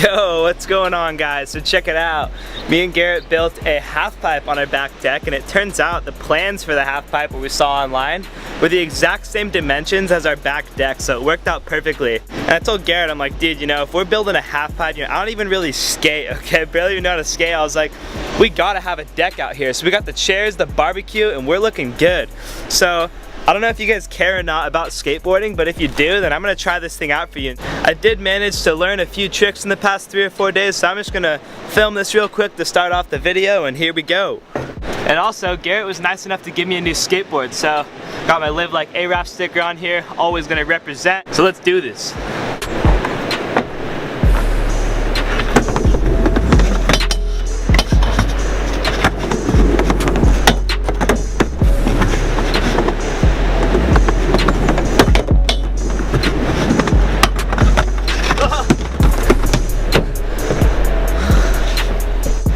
Yo, what's going on, guys? So check it out. Me and Garrett built a half pipe on our back deck, and it turns out the plans for the half pipe what we saw online were the exact same dimensions as our back deck, so it worked out perfectly. And I told Garrett, I'm like, dude, you know, if we're building a half pipe, you know, I don't even really skate, okay? I barely even know how to skate. I was like, we gotta have a deck out here. So we got the chairs, the barbecue, and we're looking good. So I don't know if you guys care or not about skateboarding, but if you do, then I'm gonna try this thing out for you. I did manage to learn a few tricks in the past 3 or 4 days, so I'm just gonna film this real quick to start off the video, and here we go. And also, Garrett was nice enough to give me a new skateboard, so got my Live Like A-Rap sticker on here, always gonna represent. So let's do this.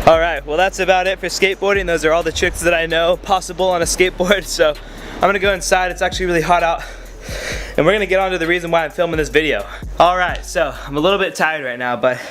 Alright, well that's about it for skateboarding. Those are all the tricks that I know possible on a skateboard. So I'm gonna go inside. It's actually really hot out. And we're gonna get on to the reason why I'm filming this video. Alright, so I'm a little bit tired right now, but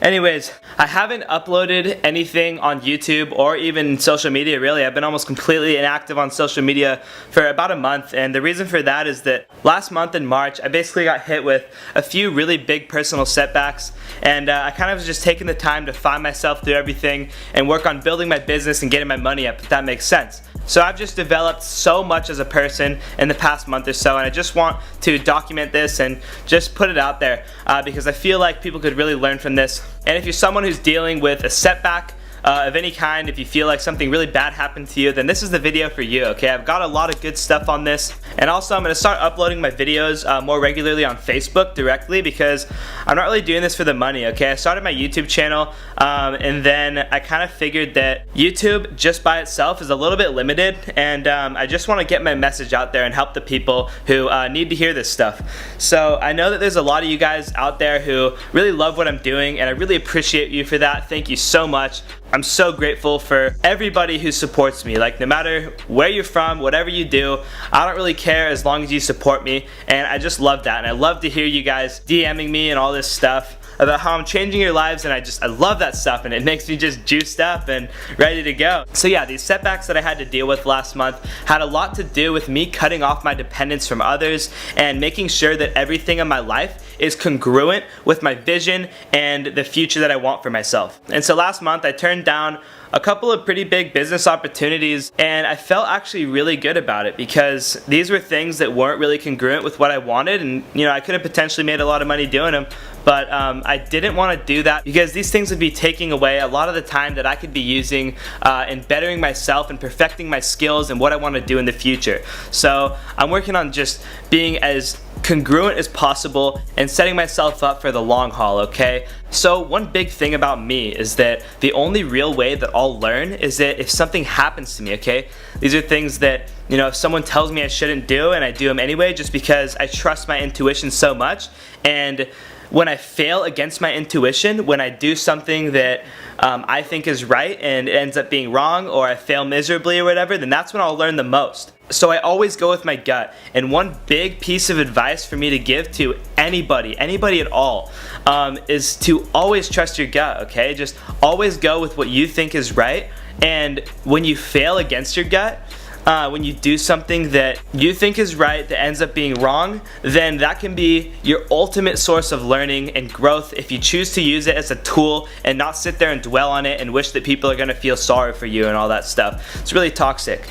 anyways, I haven't uploaded anything on YouTube or even social media really. I've been almost completely inactive on social media for about a month, and the reason for that is that last month in March I basically got hit with a few really big personal setbacks, and I kind of was just taking the time to find myself through everything and work on building my business and getting my money up, if that makes sense. So I've just developed so much as a person in the past month or so, and I just want to document this and just put it out there because I feel like people could really learn from this. And if you're someone who's dealing with a setback of any kind, if you feel like something really bad happened to you, then this is the video for you, okay? I've got a lot of good stuff on this, and also I'm going to start uploading my videos more regularly on Facebook directly because I'm not really doing this for the money, okay? I started my YouTube channel and then I kind of figured that YouTube just by itself is a little bit limited, and I just want to get my message out there and help the people who need to hear this stuff. So I know that there's a lot of you guys out there who really love what I'm doing, and I really appreciate you for that. Thank you so much. I'm so grateful for everybody who supports me. Like, no matter where you're from, whatever you do, I don't really care as long as you support me, and I just love that. And I love to hear you guys DMing me and all this stuff about how I'm changing your lives, and I love that stuff, and it makes me just juiced up and ready to go. So yeah, these setbacks that I had to deal with last month had a lot to do with me cutting off my dependence from others and making sure that everything in my life is congruent with my vision and the future that I want for myself. And so last month I turned down a couple of pretty big business opportunities, and I felt actually really good about it because these were things that weren't really congruent with what I wanted, and you know, I could have potentially made a lot of money doing them, but I didn't want to do that because these things would be taking away a lot of the time that I could be using in bettering myself and perfecting my skills and what I want to do in the future. So I'm working on just being as congruent as possible and setting myself up for the long haul, okay? So one big thing about me is that the only real way that I'll learn is that if something happens to me, okay? These are things that, you know, if someone tells me I shouldn't do and I do them anyway just because I trust my intuition so much, and when I fail against my intuition, when I do something that I think is right and it ends up being wrong, or I fail miserably or whatever, then that's when I'll learn the most. So I always go with my gut, and one big piece of advice for me to give to anybody at all, is to always trust your gut, okay? Just always go with what you think is right, and when you fail against your gut, when you do something that you think is right that ends up being wrong, then that can be your ultimate source of learning and growth if you choose to use it as a tool and not sit there and dwell on it and wish that people are going to feel sorry for you and all that stuff. It's really toxic.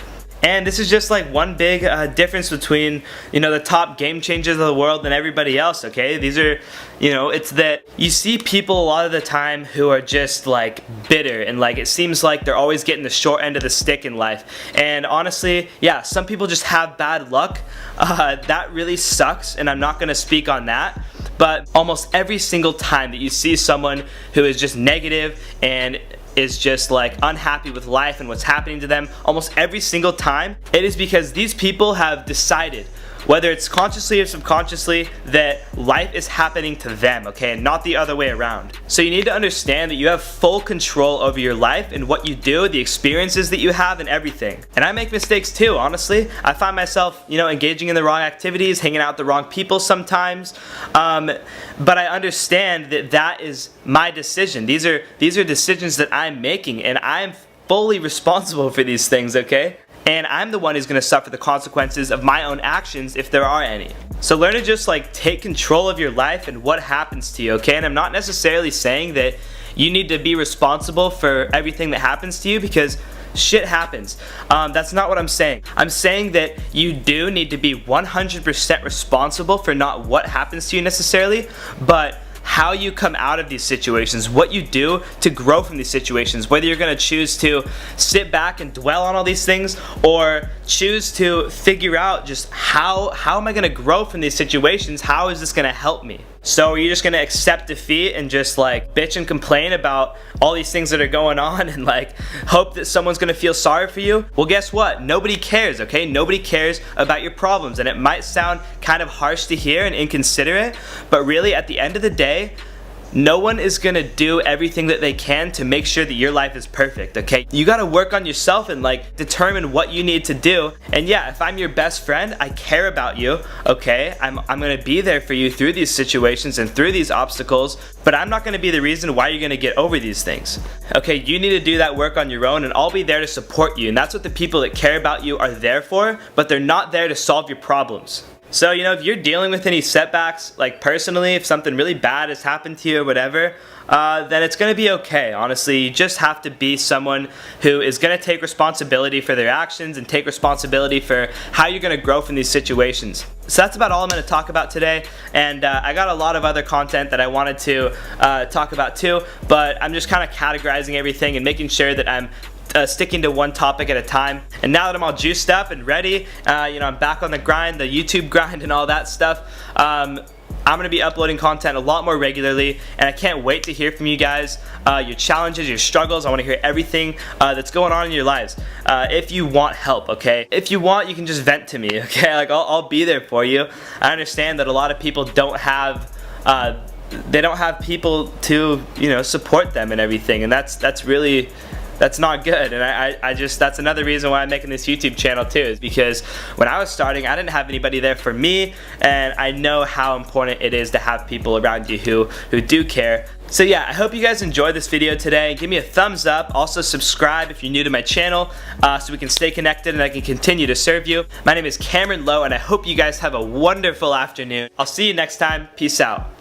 And this is just like one big difference between, you know, the top game changers of the world and everybody else, okay? These are, you know, it's that you see people a lot of the time who are just like bitter, and like it seems like they're always getting the short end of the stick in life. And honestly, yeah, some people just have bad luck. That really sucks, and I'm not gonna speak on that. But almost every single time that you see someone who is just negative and is just like unhappy with life and what's happening to them, almost every single time, it is because these people have decided whether it's consciously or subconsciously, that life is happening to them, okay, and not the other way around. So you need to understand that you have full control over your life and what you do, the experiences that you have, and everything. And I make mistakes too, honestly. I find myself, engaging in the wrong activities, hanging out with the wrong people sometimes, but I understand that that is my decision. These are decisions that I'm making, and I'm fully responsible for these things, okay? And I'm the one who's going to suffer the consequences of my own actions if there are any. So learn to just take control of your life and what happens to you, okay? And I'm not necessarily saying that you need to be responsible for everything that happens to you, because shit happens. That's not what I'm saying. I'm saying that you do need to be 100% responsible for not what happens to you necessarily, but how you come out of these situations, what you do to grow from these situations, whether you're going to choose to sit back and dwell on all these things, or choose to figure out just how am I going to grow from these situations, how is this going to help me? So are you just going to accept defeat and just bitch and complain about all these things that are going on and hope that someone's going to feel sorry for you? Well, guess what? Nobody cares, okay? Nobody cares about your problems, and it might sound kind of harsh to hear and inconsiderate, but really at the end of the day, no one is gonna do everything that they can to make sure that your life is perfect, okay? You gotta work on yourself and determine what you need to do. And yeah, if I'm your best friend, I care about you, okay? I'm gonna be there for you through these situations and through these obstacles, but I'm not gonna be the reason why you're gonna get over these things, okay? You need to do that work on your own, and I'll be there to support you. And that's what the people that care about you are there for, but they're not there to solve your problems. So, if you're dealing with any setbacks, personally, if something really bad has happened to you or whatever, then it's going to be okay, honestly. You just have to be someone who is going to take responsibility for their actions and take responsibility for how you're going to grow from these situations. So that's about all I'm going to talk about today, and I got a lot of other content that I wanted to talk about too, but I'm just kind of categorizing everything and making sure that I'm sticking to one topic at a time. And now that I'm all juiced up and ready, I'm back on the grind, the YouTube grind and all that stuff, I'm going to be uploading content a lot more regularly, and I can't wait to hear from you guys, your challenges, your struggles. I want to hear everything that's going on in your lives. If you want help, okay? If you want, you can just vent to me, okay? I'll be there for you. I understand that a lot of people don't have people to, support them and everything, and that's not good. And I just, that's another reason why I'm making this YouTube channel too, is because when I was starting, I didn't have anybody there for me, and I know how important it is to have people around you who do care. So yeah, I hope you guys enjoyed this video today. Give me a thumbs up. Also subscribe if you're new to my channel, so we can stay connected and I can continue to serve you. My name is Cameron Lowe, and I hope you guys have a wonderful afternoon. I'll see you next time. Peace out.